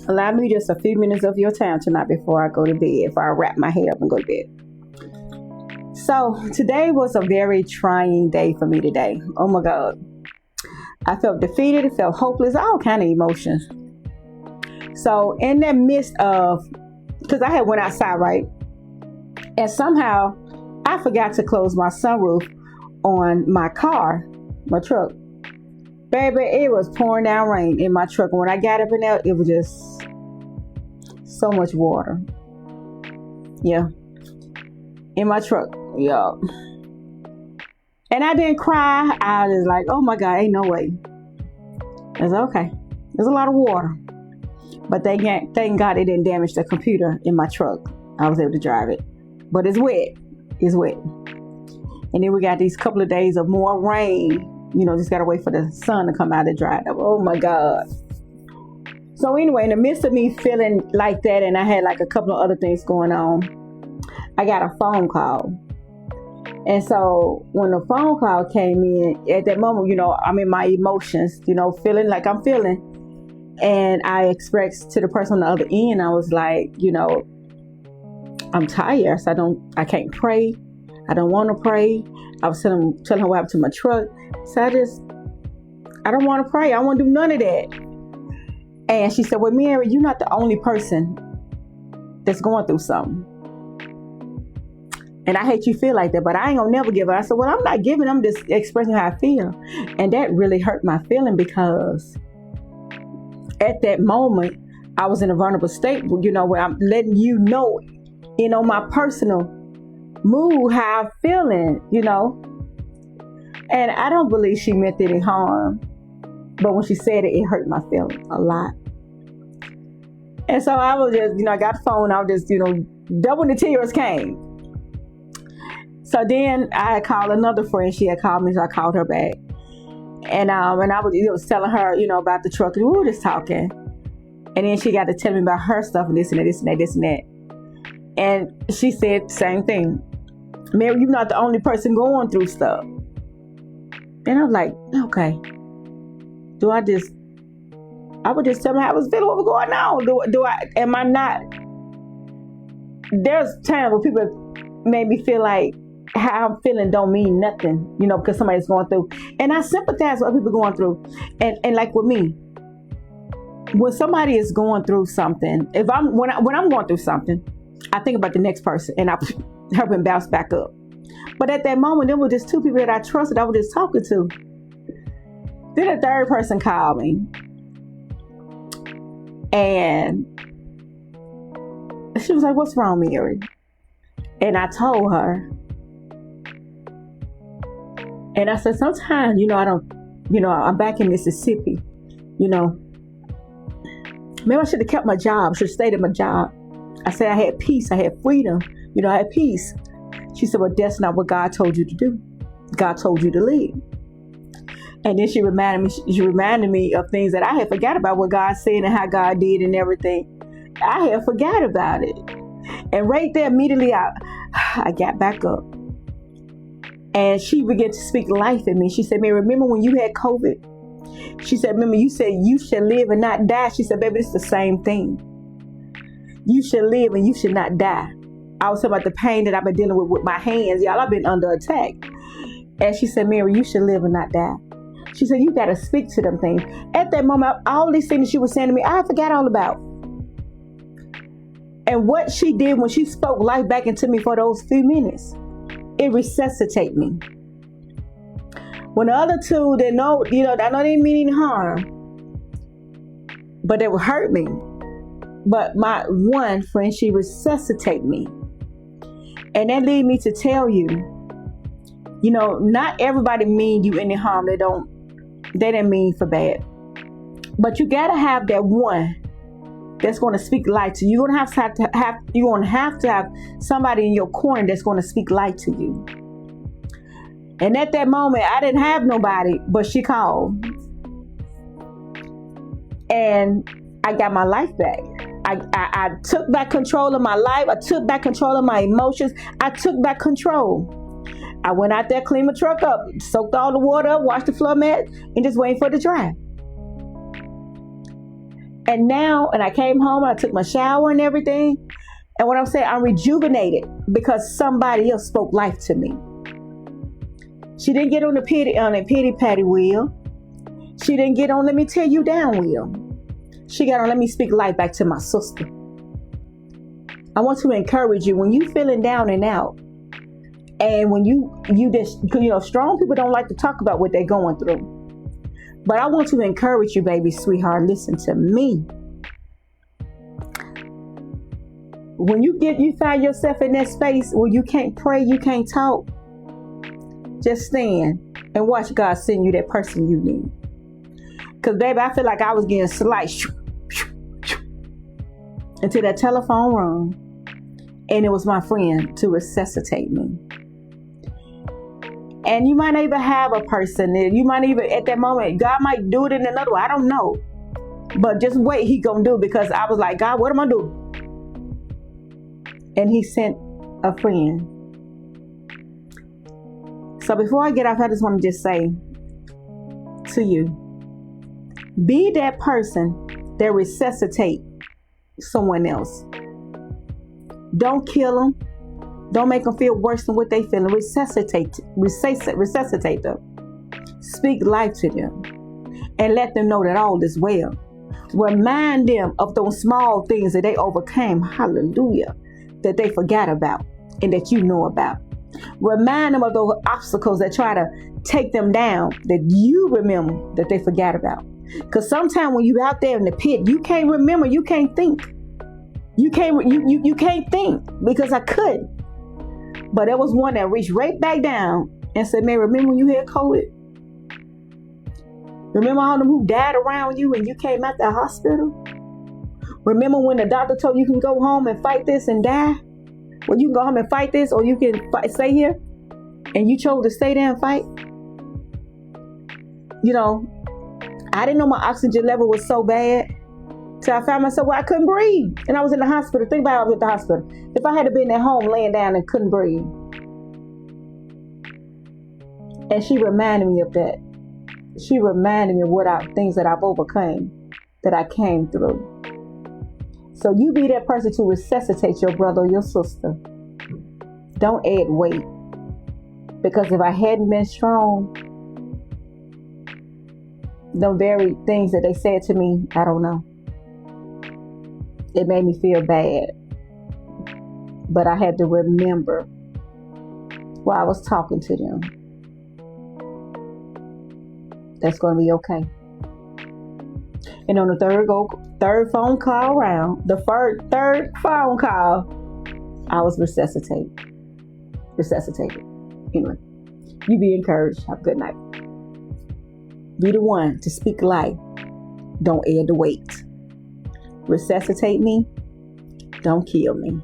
Allow me just a few minutes of your time tonight before I go to bed, if I wrap my hair up and go to bed. So today was a very trying day for me today. Oh my God. I felt defeated, I felt hopeless, all kind of emotions. So in that midst of, because I had went outside, right? And somehow I forgot to close my sunroof on my car, my truck. Baby, it was pouring down rain in my truck. And when I got up in there, it was just so much water. Yeah. In my truck. Yeah. And I didn't cry. I was like, oh my God, ain't no way. I said, okay. There's a lot of water. But thank God it didn't damage the computer in my truck. I was able to drive it. But it's wet. It's wet. And then we got these couple of days of more rain. You know, just got to wait for the sun to come out and dry it up. Oh my God. So anyway, in the midst of me feeling like that, and I had like a couple of other things going on, I got a phone call. And so when the phone call came in, at that moment, you know, I'm in my emotions, you know, feeling like I'm feeling. And I expressed to the person on the other end, I was like, you know, I'm tired. So I can't pray. I don't want to pray. I was telling her what happened to my truck. So I don't want to pray. I don't want to do none of that. And she said, well, Mary, you're not the only person that's going through something. And I hate you feel like that, but I ain't gonna never give up. I said, well, I'm not giving. I'm just expressing how I feel. And that really hurt my feeling because at that moment, I was in a vulnerable state, you know, where I'm letting you know, my personal mood, how I'm feeling, you know. And I don't believe she meant any harm. But when she said it, it hurt my feelings a lot. And so I was just, I got the phone. I was just, double the tears came. So then I had called another friend. She had called me, so I called her back. And I was telling her, about the truck. And we were just talking. And then she got to tell me about her stuff and this and that, this and that, this and that. And she said the same thing. Mary, you're not the only person going through stuff. And I was like, okay. I would just tell her how I was feeling, what was going on. Am I not? There's times where people made me feel like how I'm feeling don't mean nothing, because somebody's going through. And I sympathize with people going through. And like with me, when somebody is going through something, when I'm going through something, I think about the next person and I help him bounce back up. But at that moment, there were just two people that I trusted I was just talking to. Then a third person called me. And she was like, what's wrong, Mary? And I told her. And I said, sometimes, I'm back in Mississippi, maybe I should have kept my job, should have stayed at my job. I said I had peace, I had freedom, I had peace. She said, well, that's not what God told you to do. God told you to live. And then she reminded me of things that I had forgot about, what God said and how God did and everything. I had forgot about it. And right there, immediately, I got back up. And she began to speak life in me. She said, Mary, remember when you had COVID? She said, remember you said you should live and not die. She said, baby, it's the same thing. You should live and you should not die. I was talking about the pain that I've been dealing with my hands. Y'all, I've been under attack. And she said, Mary, you should live and not die. She said, you got to speak to them things. At that moment, all these things she was saying to me, I forgot all about. And what she did when she spoke life back into me for those few minutes, it resuscitated me. When the other two, I know they didn't mean any harm, but they would hurt me. But my one friend, she resuscitated me. And that led me to tell you, not everybody mean you any harm. They didn't mean for bad. But you gotta have that one that's going to speak light to you. You're going to have to have somebody in your corner that's going to speak light to you. And at that moment, I didn't have nobody, but she called. And I got my life back. I took back control of my life. I took back control of my emotions. I took back control. I went out there, cleaned my truck up, soaked all the water up, washed the floor mat, and just waiting for it to dry. And now, and I came home, I took my shower and everything. And what I'm saying, I'm rejuvenated because somebody else spoke life to me. She didn't get on the pity patty wheel. She didn't get on let me tear you down wheel. She got on let me speak life back to my sister. I want to encourage you when you feeling down and out, and when you just, strong people don't like to talk about what they're going through. But I want to encourage you, baby, sweetheart, listen to me. When you find yourself in that space where you can't pray, you can't talk, just stand and watch God send you that person you need. Because, baby, I feel like I was getting sliced until that telephone rang. And it was my friend to resuscitate me. And you might not even have a person. You might even, at that moment, God might do it in another way. I don't know. But just wait, he gonna do it, because I was like, God, what am I doing? And he sent a friend. So before I get off, I just want to just say to you, be that person that resuscitate someone else. Don't kill them. Don't make them feel worse than what they feel. Resuscitate them. Speak life to them. And let them know that all is well. Remind them of those small things that they overcame. Hallelujah. That they forgot about and that you know about. Remind them of those obstacles that try to take them down, that you remember that they forgot about. Because sometimes when you're out there in the pit, you can't remember, you can't think. You can't think, because I couldn't. But there was one that reached right back down and said, man, remember when you had COVID? Remember all them who died around you and you came out the hospital? Remember when the doctor told you can go home and fight this and die? Well, you can go home and fight this, or you can stay here. And you chose to stay there and fight. I didn't know my oxygen level was so bad. So I found myself where I couldn't breathe. And I was in the hospital. Think about it, I was at the hospital. If I had been at home laying down and couldn't breathe. And she reminded me of that. She reminded me of things that I've overcome, that I came through. So you be that person to resuscitate your brother or your sister. Don't add weight. Because if I hadn't been strong, the very things that they said to me, I don't know. It made me feel bad. But I had to remember while I was talking to them, that's going to be okay. And on the third phone call around, the third phone call, I was resuscitated. Anyway, you be encouraged. Have a good night. Be the one to speak life. Don't add the weight. Resuscitate me. Don't kill me.